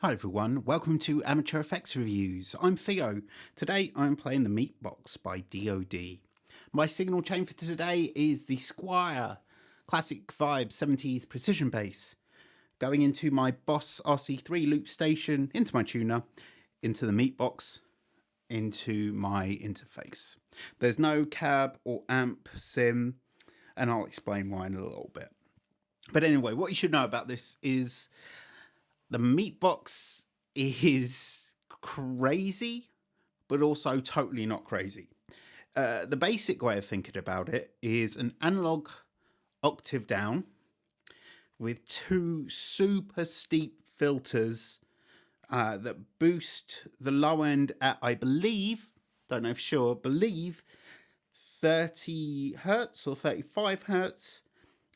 Hi everyone, welcome to Amateur Effects Reviews. I'm Theo. Today I'm playing the Meatbox by DOD. My signal chain for today is the Squire Classic Vibe 70s Precision Bass. Going into my Boss RC3 loop station, into my tuner, into the Meatbox, into my interface. There's no cab or amp sim, and I'll explain why in a little bit. But anyway, what you should know about this is the Meatbox is crazy, but also totally not crazy. The basic way of thinking about it is an analog octave down with two super steep filters that boost the low end at, I believe, don't know for sure, believe 30 hertz or 35 hertz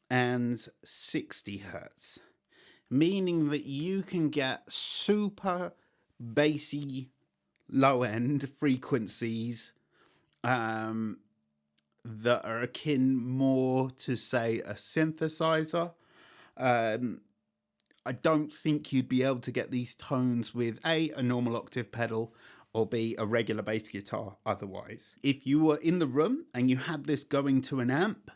and 60 hertz. Meaning that you can get super bassy low end frequencies that are akin more to, say, a synthesizer. I don't think you'd be able to get these tones with a normal octave pedal, or B, a regular bass guitar otherwise. If you were in the room and you had this going to an amp,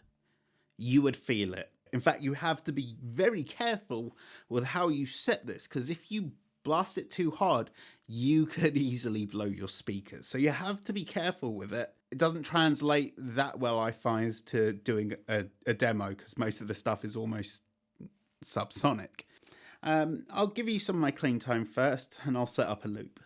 you would feel it. In fact, you have to be very careful with how you set this, because if you blast it too hard, you could easily blow your speakers. So you have to be careful with it. It doesn't translate that well, I find, to doing a demo, because most of the stuff is almost subsonic. I'll give you some of my clean tone first, and I'll set up a loop.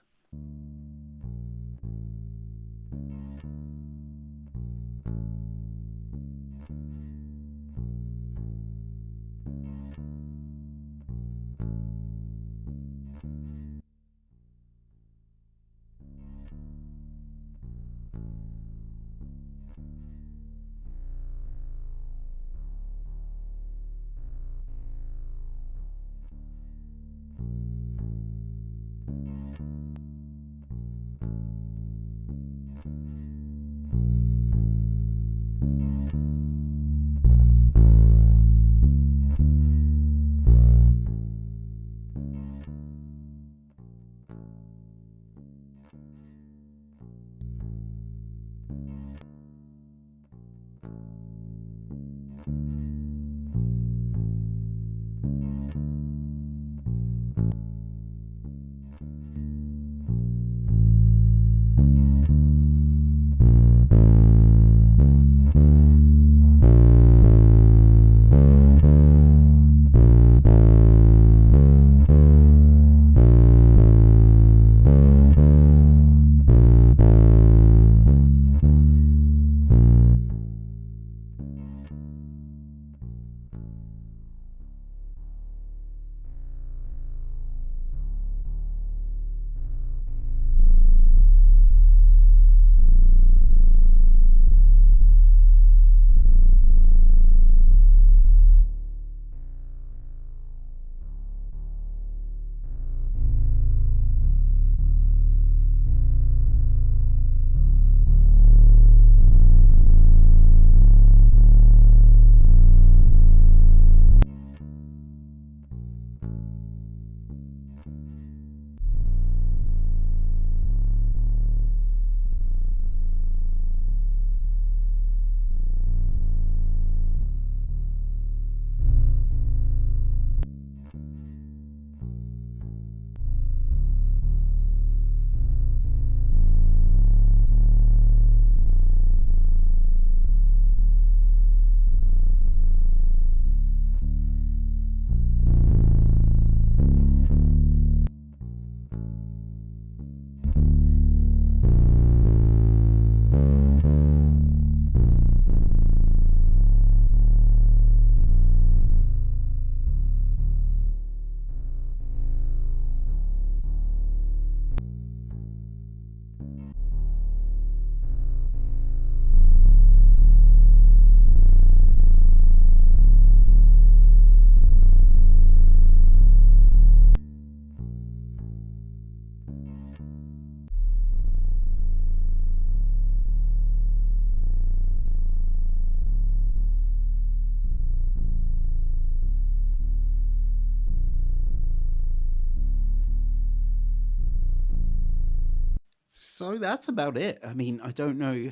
So that's about it. I mean, I don't know.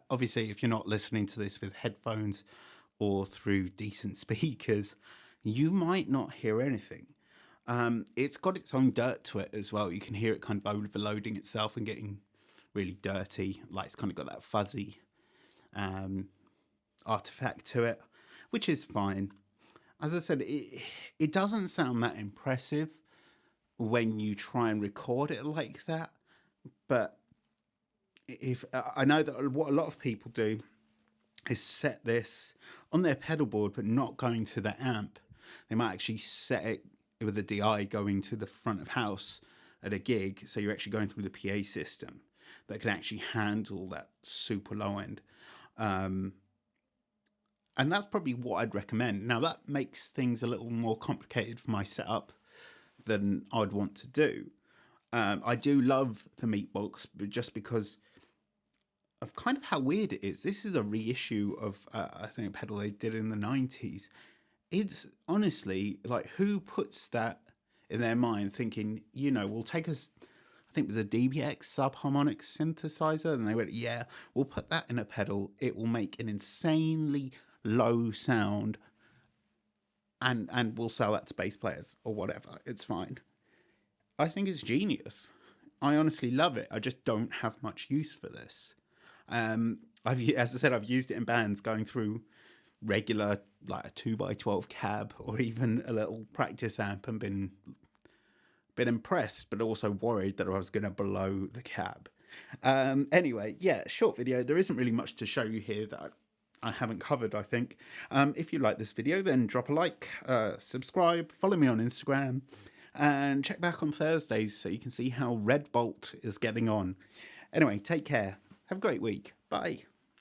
Obviously, if you're not listening to this with headphones or through decent speakers, you might not hear anything. It's got its own dirt to it as well. You can hear it kind of overloading itself and getting really dirty. Like it's kind of got that fuzzy artifact to it, which is fine. As I said, it doesn't sound that impressive when you try and record it like that. But if I know that what a lot of people do is set this on their pedal board, but not going to the amp. They might actually set it with a DI going to the front of house at a gig, so you're actually going through the PA system that can actually handle that super low end. And that's probably what I'd recommend. Now that makes things a little more complicated for my setup than I'd want to do. I do love the Meatbox, but just because of kind of how weird it is. This is a reissue of, I think, a pedal they did in the 90s. It's honestly, like, who puts that in their mind thinking, we'll take us, I think it was a DBX subharmonic synthesizer, and they went, yeah, we'll put that in a pedal. It will make an insanely low sound, and we'll sell that to bass players or whatever. It's fine. I think it's genius. I honestly love it. I just don't have much use for this. As I said, I've used it in bands going through regular, like a 2x12 cab or even a little practice amp, and been impressed, but also worried that I was going to blow the cab. Anyway, yeah, short video. There isn't really much to show you here that I haven't covered, I think. If you like this video, then drop a like, subscribe, follow me on Instagram, and check back on Thursdays so you can see how Red Bolt is getting on. Anyway, take care. Have a great week. Bye.